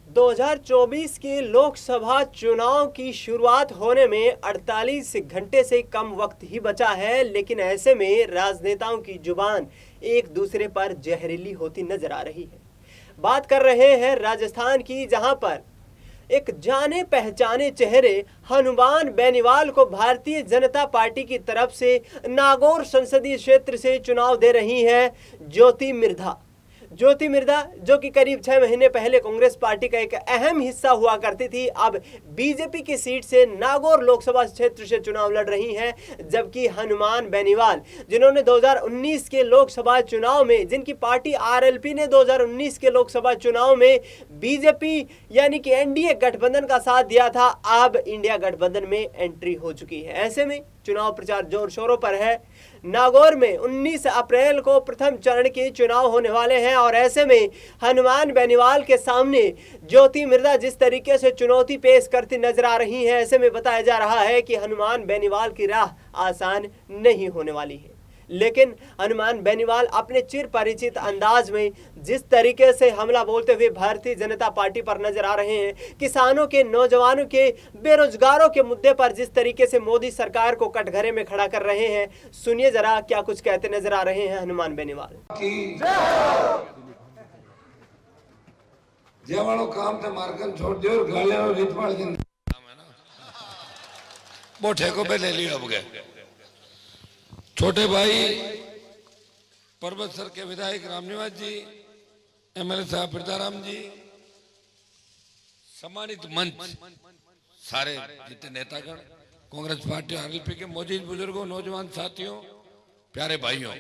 2024 के लोकसभा चुनाव की शुरुआत होने में 48 घंटे से कम वक्त ही बचा है, लेकिन ऐसे में राजनेताओं की जुबान एक दूसरे पर जहरीली होती नजर आ रही है। बात कर रहे हैं राजस्थान की, जहां पर एक जाने पहचाने चेहरे हनुमान बेनीवाल को भारतीय जनता पार्टी की तरफ से नागौर संसदीय क्षेत्र से चुनाव दे रही हैं ज्योति मिर्धा, जो कि करीब 6 महीने पहले कांग्रेस पार्टी का एक अहम हिस्सा हुआ करती थी, अब बीजेपी की सीट से नागौर लोकसभा क्षेत्र से चुनाव लड़ रही हैं। जबकि हनुमान बेनीवाल, जिन्होंने 2019 के लोकसभा चुनाव में, जिनकी पार्टी आरएलपी ने 2019 के लोकसभा चुनाव में बीजेपी यानी कि एनडीए गठबंधन का साथ दिया था, अब इंडिया गठबंधन में एंट्री हो चुकी है। ऐसे में चुनाव प्रचार जोर शोरों पर है। नागौर में 19 अप्रैल को प्रथम चरण के चुनाव होने वाले हैं और ऐसे में हनुमान बेनीवाल के सामने ज्योति मिर्धा जिस तरीके से चुनौती पेश करती नजर आ रही हैं, ऐसे में बताया जा रहा है कि हनुमान बेनीवाल की राह आसान नहीं होने वाली है। लेकिन हनुमान बेनीवाल अपने चिर परिचित अंदाज में जिस तरीके से हमला बोलते हुए भारतीय जनता पार्टी पर नजर आ रहे हैं, किसानों के, नौजवानों के, बेरोजगारों के मुद्दे पर जिस तरीके से मोदी सरकार को कटघरे में खड़ा कर रहे हैं, सुनिए जरा क्या कुछ कहते नजर आ रहे हैं हनुमान बेनीवाल। जे वालों काम थे मार्कन छोड़ दियो, गालियां रितवाल के वो ठेकों पे ले लियो। अब गए छोटे भाई पर्वत सर के विधायक रामनिवास जी, एमएलए साहब बिरदाराम जी, सम्मानित मंच, सारे जितने नेतागण, कांग्रेस पार्टी आरएलपी के मौजूद बुजुर्गों, नौजवान साथियों, प्यारे भाइयों,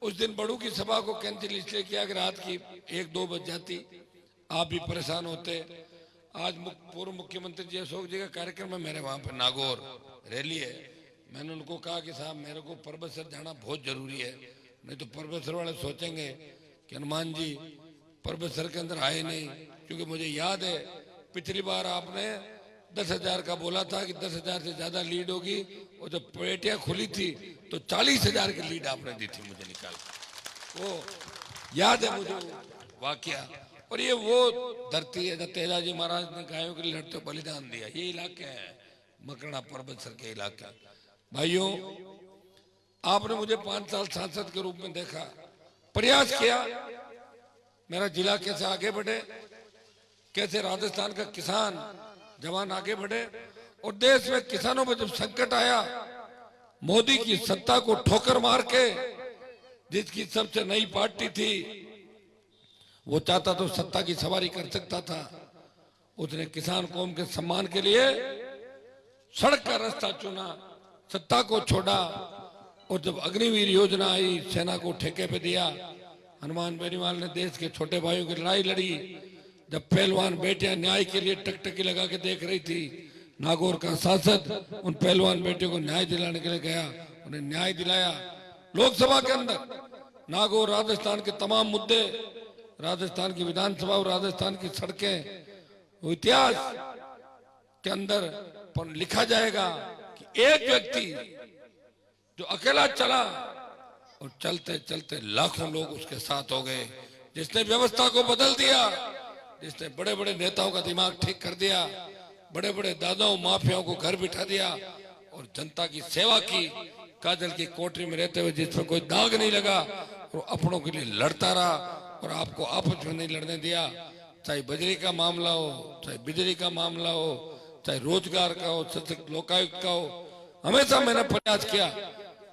उस दिन बड़ू की सभा को कैंसिल इसलिए किया कि रात की 1-2 बज जाती, आप भी परेशान होते। आज पूर्व मुख्यमंत्री जी अशोक जी का कार्यक्रम है, मेरे वहां पर नागौर रैली है। मैंने उनको कहा कि साहब मेरे को पर्वत सर जाना बहुत जरूरी है, नहीं तो पर्वत सर वाले सोचेंगे कि हनुमान जी पर्वत सर के अंदर आए नहीं। क्योंकि मुझे याद है पिछली बार आपने 10,000 का बोला था कि 10,000 से ज्यादा लीड होगी, और जब पेटियां खुली थी तो 40,000 की लीड आपने दी थी मुझे निकाल, वो याद है मुझे वाकया। और ये वो धरती है जब तेजाजी महाराज ने गायों के लिए लड़ते बलिदान दिया, ये इलाके हैं मकरना पर्वत सर के इलाके। भाइयों, आपने मुझे 5 साल सांसद के रूप में देखा, प्रयास किया मेरा जिला कैसे आगे बढ़े, कैसे राजस्थान का किसान जवान आगे बढ़े। और देश में किसानों पर जब संकट आया, मोदी की सत्ता को ठोकर मार के, जिसकी सबसे नई पार्टी थी, वो चाहता तो सत्ता की सवारी कर सकता था, उसने किसान कौम के सम्मान के लिए सड़क का रास्ता चुना, सत्ता को छोड़ा। और जब अग्निवीर योजना आई, सेना को ठेके पे दिया। हनुमान बेनीवाल ने देश के छोटे भाइयों की लड़ाई लड़ी। जब पहलवान बेटियां न्याय के लिए टकटकी लगा के देख रही थी, नागौर का सांसद उन पहलवान बेटियों को न्याय दिलाने के लिए गया, उन्हें न्याय दिलाया। लोकसभा के अंदर नागौर, राजस्थान के तमाम मुद्दे, राजस्थान की विधानसभा और राजस्थान की सड़कें, वो इतिहास के अंदर लिखा जाएगा कि एक व्यक्ति जो अकेला चला और चलते चलते लाखों लोग उसके साथ हो गए, जिसने व्यवस्था को बदल दिया, जिसने बड़े बड़े नेताओं का दिमाग ठीक कर दिया, बड़े बड़े दादाओं माफियाओं को घर बिठा दिया और जनता की सेवा की। काजल की कोठरी में रहते हुए जिस पर कोई दाग नहीं लगा, और अपनों के लिए लड़ता रहा और आपको आपस में नहीं लड़ने दिया। चाहे बजरी का मामला हो, चाहे बिजली का मामला हो, चाहे रोजगार का हो, चाहे लोकायुक्त का हो, हमेशा मैंने प्रयास किया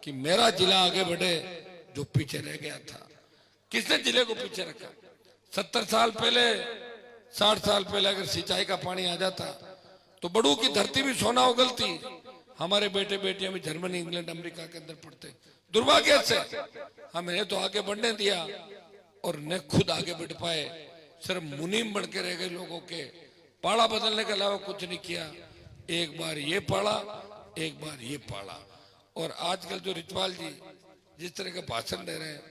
कि मेरा जिला आगे बढ़े जो पीछे रह गया था। किसने जिले को पीछे रखा? 70 साल पहले, 60 साल पहले अगर सिंचाई का पानी आ जाता तो बड़ू की धरती भी सोना उगलती, हमारे बेटे बेटियां भी जर्मनी, इंग्लैंड, अमेरिका के अंदर पढ़ते। दुर्भाग्य से हमें तो आगे बढ़ने दिया और न खुद आगे बढ़ पाए, सिर्फ मुनीम बन के रह गए, लोगों के पाड़ा बदलने के अलावा कुछ नहीं किया। एक बार ये पाड़ा, एक बार ये पाड़ा। और आजकल जो रितवाल जी जिस तरह का भाषण दे रहे हैं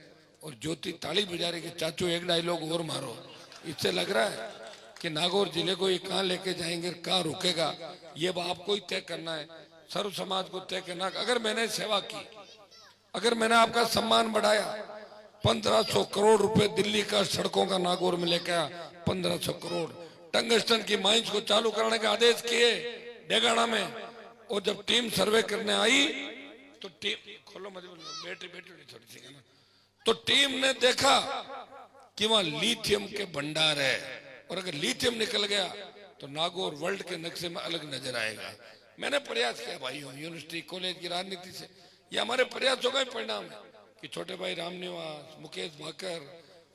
और ज्योति ताली बजा रही कि चाचू एक डायलॉग और मारो, इससे लग रहा है कि नागौर जिले को ये कहाँ लेके जाएंगे, कहाँ रुकेगा, ये आपको ही तय करना है, सर्व समाज को तय करना। अगर मैंने सेवा की, अगर मैंने आपका सम्मान बढ़ाया, 1500 करोड़ रुपए दिल्ली का सड़कों का नागौर में लेकर आया, 1500 करोड़ टंगस्टन की माइंस को चालू करने के आदेश किए डेगाना में। और जब टीम सर्वे करने आई तो टीम खोलो मत बैटरी थोड़ी सी है ना, तो टीम ने देखा कि वहां लिथियम के भंडार है, और अगर लिथियम निकल गया तो नागौर वर्ल्ड के नक्शे में अलग नजर आएगा। मैंने प्रयास किया भाइयों, यूनिवर्सिटी कॉलेज की राजनीति से ये हमारे प्रयासों का ही परिणाम है कि छोटे भाई रामनिवास, मुकेश भाकर,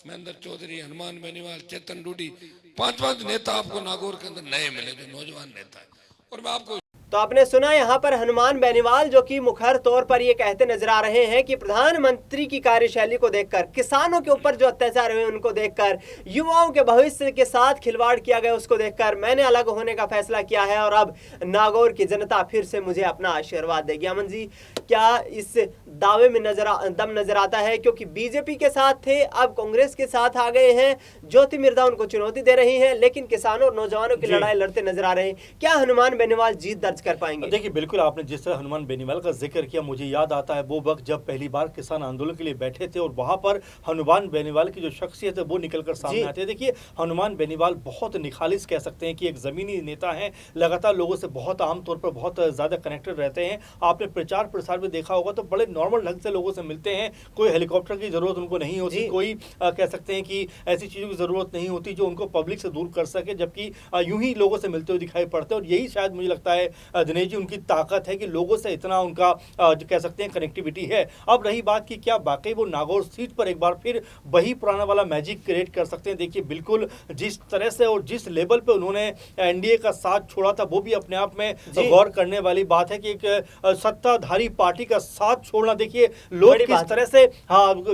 महेंद्र चौधरी, हनुमान बेनीवाल, चेतन डूडी, 5 नेता आपको नागौर के अंदर नए मिले जो नौजवान नेता है। और मैं आपको तो आपने सुना यहाँ पर हनुमान बेनीवाल जो कि मुखर तौर पर ये कहते नजर आ रहे हैं कि प्रधानमंत्री की कार्यशैली को देखकर, किसानों के ऊपर जो अत्याचार हुए उनको देखकर, युवाओं के भविष्य के साथ खिलवाड़ किया गया उसको देखकर मैंने अलग होने का फैसला किया है और अब नागौर की जनता फिर से मुझे अपना आशीर्वाद देगी। अमन जी, क्या इस दावे में दम नजर आता है? क्योंकि बीजेपी के साथ थे, अब कांग्रेस के साथ आ गए हैं, ज्योति मिर्धा उनको चुनौती दे रही हैं, लेकिन किसानों और नौजवानों की लड़ाई लड़ते नजर आ रहे हैं। क्या हनुमान बेनीवाल जीत दर्ज कर पाएंगे? देखिए, बिल्कुल आपने जिस तरह हनुमान बेनीवाल का जिक्र किया, मुझे याद आता है वो वक्त जब पहली बार किसान आंदोलन के लिए बैठे थे और वहां पर हनुमान बेनीवाल की जो शख्सियत है वो निकलकर सामने आते हैं। देखिए, हनुमान बेनीवाल बहुत निखालिस कह सकते हैं कि एक जमीनी नेता हैं, लगातार लोगों से बहुत आमतौर पर बहुत ज्यादा कनेक्टेड रहते हैं। आपने प्रचार प्रसार में देखा होगा तो बड़े नॉर्मल ढंग से लोगों से मिलते हैं, कोई हेलीकॉप्टर की जरूरत उनको नहीं होती, कोई कह सकते हैं कि ऐसी चीजों की जरूरत नहीं होती जो उनको पब्लिक से दूर कर सके, जबकि यूं ही लोगों से मिलते हुए दिखाई पड़ते हैं। और यही शायद मुझे लगता है दिनेश जी उनकी ताकत है कि लोगों से इतना उनका जो कह सकते हैं कनेक्टिविटी है। अब रही बात कि क्या वाकई वो नागौर सीट पर एक बार फिर वही पुराना वाला मैजिक क्रिएट कर सकते हैं? देखिए, बिल्कुल जिस तरह से और जिस लेवल पे उन्होंने एनडीए का साथ छोड़ा था वो भी अपने आप में गौर करने वाली बात है कि एक सत्ताधारी पार्टी का साथ छोड़ना, देखिए लोग किस तरह से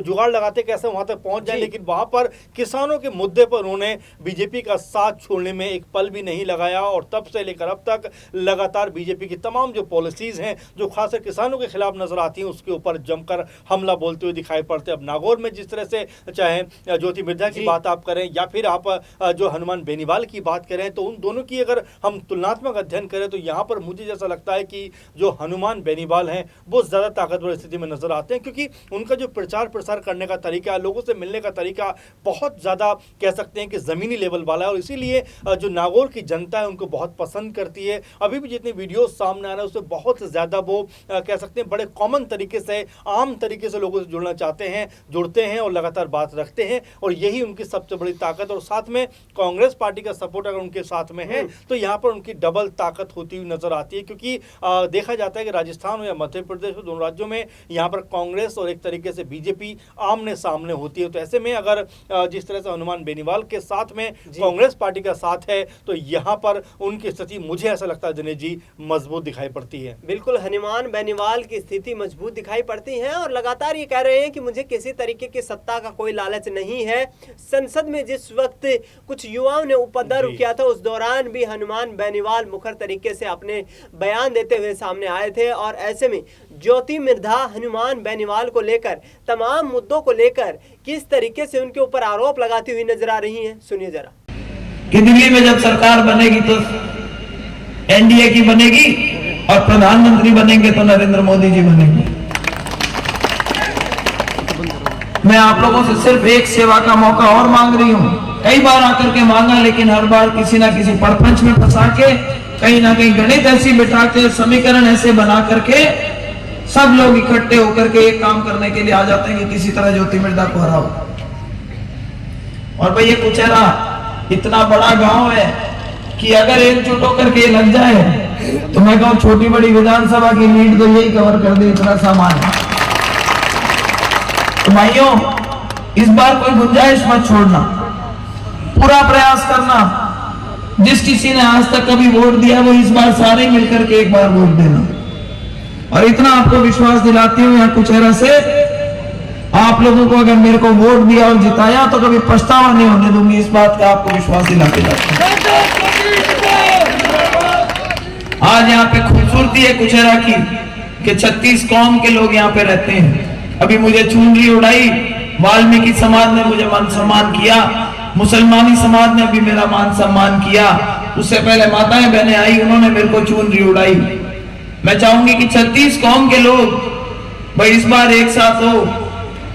जुगाड़ लगाते कैसे वहां तक पहुंच जाए, लेकिन वहां पर किसानों के मुद्दे पर उन्होंने बीजेपी का साथ छोड़ने में एक पल भी नहीं लगाया। और तब से लेकर अब तक लगातार बीजेपी की तमाम जो पॉलिसीज हैं जो खासकर किसानों के खिलाफ नजर आती हैं उसके ऊपर जमकर हमला बोलते हुए दिखाई पड़ते हैं। अब नागौर में जिस तरह से चाहे ज्योति मिर्धा की बात आप करें या फिर आप जो हनुमान बेनीवाल की बात करें, तो उन दोनों की अगर हम तुलनात्मक अध्ययन करें तो यहाँ पर मुझे जैसा लगता है कि जो हनुमान बेनीवाल हैं वो ज्यादा ताकतवर स्थिति में नजर आते हैं, क्योंकि उनका जो प्रचार प्रसार करने का तरीका, लोगों से मिलने का तरीका बहुत ज्यादा कह सकते हैं कि जमीनी लेवल वाला है। और इसीलिए जो नागौर की जनता है उनको बहुत पसंद करती है। अभी भी जितनी वीडियो सामने आ रहा है उससे बहुत ज्यादा वो कह सकते हैं बड़े कॉमन तरीके से, आम तरीके से लोगों से जुड़ना चाहते हैं, जुड़ते हैं और लगातार बात रखते हैं। और यही उनकी सबसे बड़ी ताकत। और साथ में कांग्रेस पार्टी का सपोर्ट अगर उनके साथ में है तो यहाँ पर उनकी डबल ताकत होती हुई नजर आती है, क्योंकि देखा जाता है कि राजस्थान हो या मध्य प्रदेश हो, दोनों राज्यों में यहाँ पर कांग्रेस और एक तरीके से बीजेपी आमने सामने होती है। तो ऐसे में अगर जिस तरह से हनुमान बेनीवाल के साथ में कांग्रेस पार्टी का साथ है तो यहाँ पर उनकी स्थिति मुझे ऐसा लगता है दिनेश जी मजबूत दिखाई पड़ती है। बिल्कुल, हनुमान बेनीवाल की स्थिति मजबूत दिखाई पड़ती है और लगातार ये कह रहे हैं कि मुझे किसी तरीके की सत्ता का कोई लालच नहीं है। संसद में जिस वक्त कुछ युवाओं ने उपद्रव किया था उस दौरान भी हनुमान बेनीवाल मुखर तरीके से अपने बयान देते हुए सामने आए थे। और ऐसे में ज्योति मिर्धा हनुमान बेनीवाल को लेकर, तमाम मुद्दों को लेकर किस तरीके से उनके ऊपर आरोप लगाती हुई नजर आ रही हैं, सुनिए जरा। कि दिल्ली में जब सरकार बनेगी तो एनडीए की बनेगी और प्रधानमंत्री बनेंगे तो नरेंद्र मोदी जी बनेंगे। मैं आप लोगों से सिर्फ एक सेवा का मौका और मांग रही हूं। कई बार आकर के मांगा, लेकिन हर बार किसी ना किसी परपंच में फंसा के, कहीं ना कहीं गणित ऐसी बिठा के, समीकरण ऐसे बना करके सब लोग इकट्ठे होकर के एक काम करने के लिए आ जाते हैं कि किसी तरह ज्योति मिर्धा को हराओ। और भाई ये कुचेरा इतना बड़ा गांव है कि अगर एकजुट होकर के लग जाए तो मैं कहूं छोटी बड़ी विधानसभा की लीड तो यही कवर कर दे, इतना सामान है। तो भाइयों, इस बार कोई गुंजाइश मत छोड़ना, पूरा प्रयास करना। जिस किसी ने आज तक कभी वोट दिया वो इस बार सारे मिलकर के एक बार वोट देना। और इतना आपको विश्वास दिलाती हूं यहाँ कुचेरा से, आप लोगों को अगर मेरे को वोट दिया और जिताया तो कभी पछतावा नहीं होने दूंगी, इस बात का आपको विश्वास दिलाते जाता हूं। आज यहाँ पे खूबसूरती है कुचेरा की कि 36 कौम के लोग यहाँ पे रहते हैं। अभी मुझे चुनरी उड़ाई, वाल्मीकि समाज ने मुझे मान सम्मान किया, मुसलमानी समाज ने भी मेरा मान सम्मान किया, उससे पहले माताएं बहनें आई, उन्होंने मेरे को चुनरी उड़ाई। मैं चाहूंगी कि 36 कौम के लोग भाई इस बार एक साथ हो।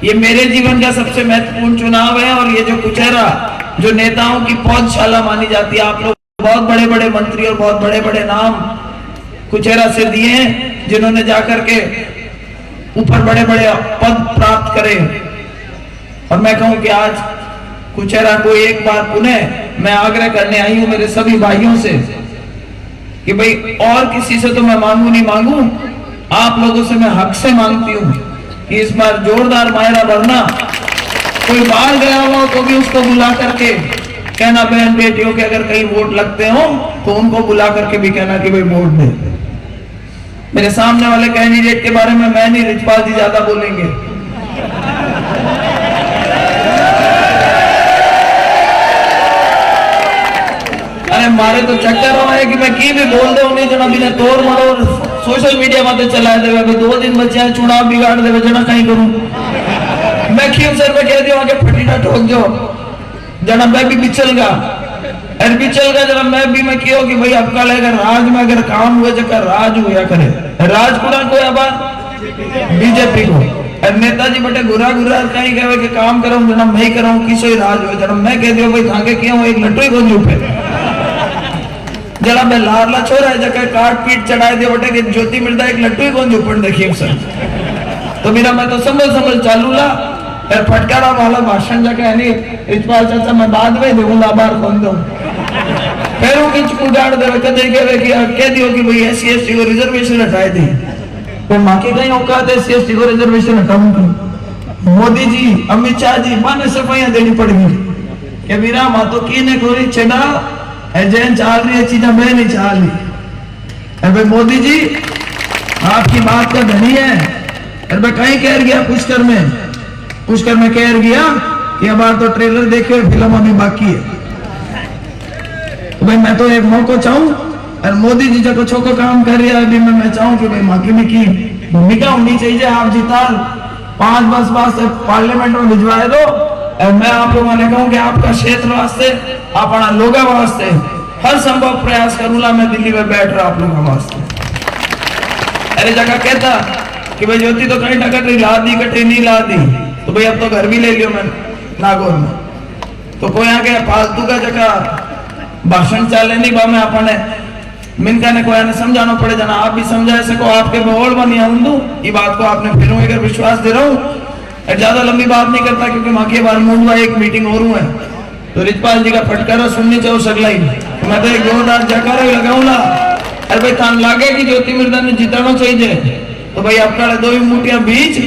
ये मेरे जीवन का सबसे महत्वपूर्ण चुनाव है और ये जो कुचेरा जो नेताओं की पौधशाला मानी जाती है। आप लोग बहुत बड़े बड़े मंत्री और बहुत बड़े बड़े नाम कुचेरा से दिए हैं, जिन्होंने जाकर के ऊपर बड़े बड़े पद प्राप्त करे। और मैं कहूं कि आज कुचेरा को एक बार पुनः मैं आग्रह करने आई हूं मेरे सभी भाइयों से कि भाई और किसी से तो मैं मांगू नहीं मांगू, आप लोगों से मैं हक से मांगती हूं कि इस बार जोरदार मायरा भरना। कोई बाहर गया हुआ तो भी उसको बुला करके कहना, बहन बेटियों के अगर कहीं वोट लगते हो तो उनको बुला करके भी कहना कि भाई वोट दे। मेरे सामने वाले कैंडिडेट के बारे में मैं नहीं, रिजपाल जी ज्यादा बोलेंगे। अरे मारे तो चक्कर हो है कि मैं की भी बोल दे उन्हें जना बिना तोड़ मड़ोड़ सोशल मीडिया में चलाए देवे। 2 दिन बचे हैं, चुनाव बिगाड़ देवे, जना कहीं करूं मैं खींव सर में कह दिया आगे फटीना ठोक जो जना मैं भी बिचलगा और बिचलगा जना मैं कियो कि भाई आपका अगर राज में अगर काम हुए जगह राज हुआ करे राज कुड़ा को अब बीजेपी को और नेताजी बटे गुरा गुरा कहीं कहे कि काम करो जना मैं करूं किसो राज हो जना मैं कह दियो भाई धागे किया एक लट्टू ही को पे जरा मैं लारला छोरा है जगह काट पीट चढ़ाए दे बटे कि ज्योति मिर्दा एक लट्टू ही कौन झूपड़ देखिए सर। तो मेरा मैं तो संभल चालू ला और फटकारा वाला भाषण जगह नहीं रिजपाल चाचा मैं बाद में दूंगा बार कौन दो पैरों की उगाड़ दे कह दियो कि भाई एससी एसटी को रिजर्वेशन हटाए दी तो माँ की कहीं औकात एससी एसटी को रिजर्वेशन हटाऊंगा। मोदी जी अमित शाह जी माने सफाइयां देनी पड़ेगी कि मेरा माँ तो की ने कोई छेड़ा जैन चाल रही है चीजें मैं नहीं चाल रही। अरे मोदी जी आपकी बात का धनी है। अरे मैं कहीं कह गया पुष्कर में कह गया कि अब तो ट्रेलर देखे फिल्म अभी बाकी है। तो भाई मैं तो एक मौका चाहूं और मोदी जी जो छोको काम कर रही है अभी मैं चाहूं कि भाई माकी में की भूमिका होनी चाहिए। आप जीता 5 बस पार्लियामेंट में भिजवाए दो और मैं आप लोगों ने कहूं कि आपका क्षेत्र वास्ते अपना लोगों वास्ते हर संभव प्रयास करूंगा। मैं दिल्ली में बैठ रहा आप लोगों वास्ते। अरे जगह कहता कि भाई ज्योति तो कहीं टकट ला दी कटी नहीं ला दी तो भाई अब तो घर भी ले लियो मैं नागौर में तो कोई आगे फालतू का जगह भाषण चाले नहीं बा मैं अपने मिनका ने कोई समझाना पड़े जना आप भी समझा सको आपके बोल बनी हम ये बात को आपने फिर अगर विश्वास दे रहा हूँ। ज्यादा लंबी बात नहीं करता क्योंकि माँ के बार मूंडवा एक मीटिंग और है तो रिजपाल जी का फटकारा सुननी चाहिए सगलाई मैं तो एक जोरदार जयकारा लगाऊंगा। अरे भाई थान लागे कि ज्योति मिर्दा ने जिताना चाहिए तो भाई आपका 2 मुठियां बीच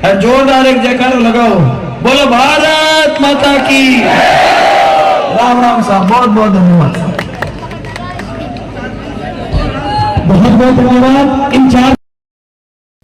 और जोरदार एक जयकारा लगाओ। बोलो भारत माता की। राम राम साहब बहुत बहुत धन्यवाद। बहुत बहुत धन्यवाद। इन 4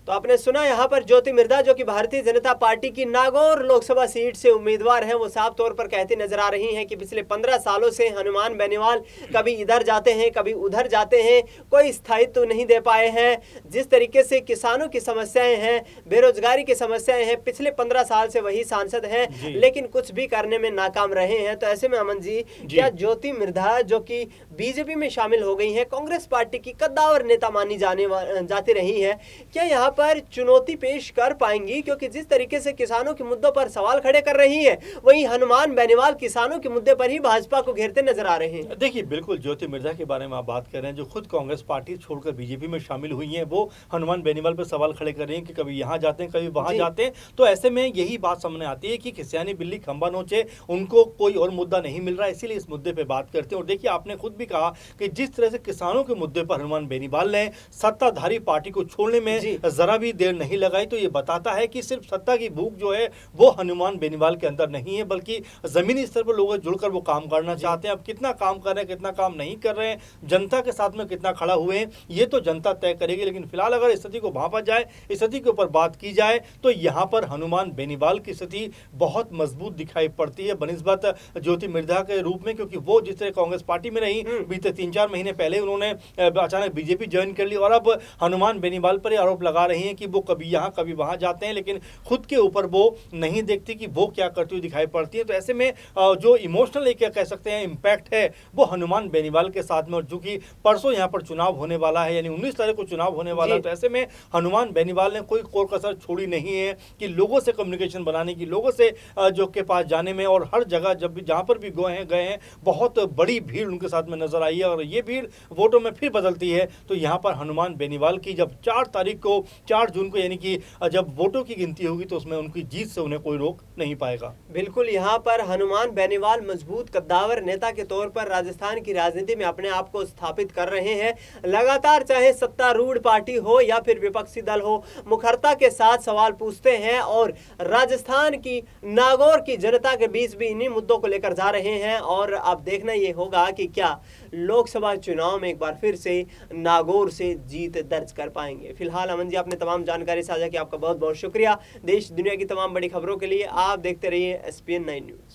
तो आपने सुना यहाँ पर ज्योति मिर्धा जो कि भारतीय जनता पार्टी की नागौर लोकसभा सीट से उम्मीदवार हैं, वो साफ तौर पर कहती नजर आ रही हैं कि पिछले 15 सालों से हनुमान बेनीवाल कभी इधर जाते हैं कभी उधर जाते हैं, कोई स्थायित्व तो नहीं दे पाए हैं। जिस तरीके से किसानों की समस्याएं हैं, बेरोजगारी की समस्याएं हैं, पिछले 15 साल से वही सांसद हैं लेकिन कुछ भी करने में नाकाम रहे हैं। तो ऐसे में अमन जी क्या ज्योति मिर्धा जो कि बीजेपी में शामिल हो गई है, कांग्रेस पार्टी की कद्दावर नेता मानी जाती रही है, क्या यहाँ पर चुनौती पेश कर पाएंगी? क्योंकि जिस तरीके से किसानों के मुद्दों पर सवाल खड़े कर रही है वहीं हनुमान बेनीवाल किसानों के मुद्दे पर ही भाजपा को घेरते नजर आ रहे हैं। देखिए बिल्कुल ज्योति मिर्धा के बारे में आप बात कर रहे हैं जो खुद कांग्रेस पार्टी छोड़कर बीजेपी में शामिल हुई हैं, वो हनुमान बेनीवाल पर सवाल खड़े कर रही हैं कि कभी यहाँ जाते हैं कभी वहां जाते हैं। तो ऐसे में यही बात सामने आती है कि खिसियानी बिल्ली खंबा नोचे, उनको कोई और मुद्दा नहीं मिल रहा है, इसीलिए इस मुद्दे पर बात करते हैं। और देखिए आपने खुद भी कहा कि जिस तरह से किसानों के मुद्दे पर हनुमान बेनीवाल ने सत्ताधारी पार्टी को छोड़ने में जरा भी देर नहीं लगाई, तो ये बताता है कि सिर्फ सत्ता की भूख जो है वो हनुमान बेनीवाल के अंदर नहीं है, बल्कि जमीनी स्तर पर लोग जुड़कर वो काम करना चाहते हैं। अब कितना काम कर रहे हैं कितना काम नहीं कर रहे हैं, जनता के साथ में कितना खड़ा हुए हैं, ये तो जनता तय करेगी। लेकिन फिलहाल अगर स्थिति को भांपा जाए, स्थिति के ऊपर बात की जाए तो यहाँ पर हनुमान बेनीवाल की स्थिति बहुत मजबूत दिखाई पड़ती है बनिस्बत ज्योति मिर्धा के रूप में, क्योंकि वो जिस तरह कांग्रेस पार्टी में रही, बीते 3-4 महीने पहले उन्होंने अचानक बीजेपी ज्वाइन कर ली और अब हनुमान बेनीवाल पर आरोप लगा रही नहीं है कि वो कभी यहाँ कभी वहाँ जाते हैं, लेकिन खुद के ऊपर वो नहीं देखती कि वो क्या करती हुई दिखाई पड़ती है। तो ऐसे में जो इमोशनल एक कह सकते हैं इम्पैक्ट है वो हनुमान बेनीवाल के साथ में, और चूंकि परसों यहाँ पर चुनाव होने वाला है, यानी 19 तारीख को चुनाव होने वाला है, तो ऐसे में हनुमान बेनीवाल ने कोई कोर कसर छोड़ी नहीं है कि लोगों से कम्युनिकेशन बनाने की, लोगों से जो के पास जाने में, और हर जगह जब भी जहाँ पर भी गए हैं बहुत बड़ी भीड़ उनके साथ में नजर आई है। और ये भीड़ वोटों में फिर बदलती है। तो यहाँ पर हनुमान बेनीवाल की जब 4 जून को यानी कि जब वोटों की गिनती होगी तो उसमें उनकी जीत से उन्हें कोई रोक नहीं पाएगा। बिल्कुल, यहाँ पर हनुमान बेनीवाल मजबूत कद्दावर नेता के तौर पर राजस्थान की राजनीति में अपने आप को स्थापित कर रहे हैं। लगातार चाहे सत्तारूढ़ पार्टी हो या फिर विपक्षी दल हो, मुखरता के साथ सवाल पूछते हैं और राजस्थान की नागौर की जनता के बीच भी इन्हीं मुद्दों को लेकर जा रहे हैं। और अब देखना ये होगा कि क्या लोकसभा चुनाव में एक बार फिर से नागौर से जीत दर्ज कर पाएंगे। फिलहाल अमन जी, आपने तमाम जानकारी साझा की, आपका बहुत बहुत शुक्रिया। देश दुनिया की तमाम बड़ी खबरों के लिए आप देखते रहिए SPN 9 न्यूज।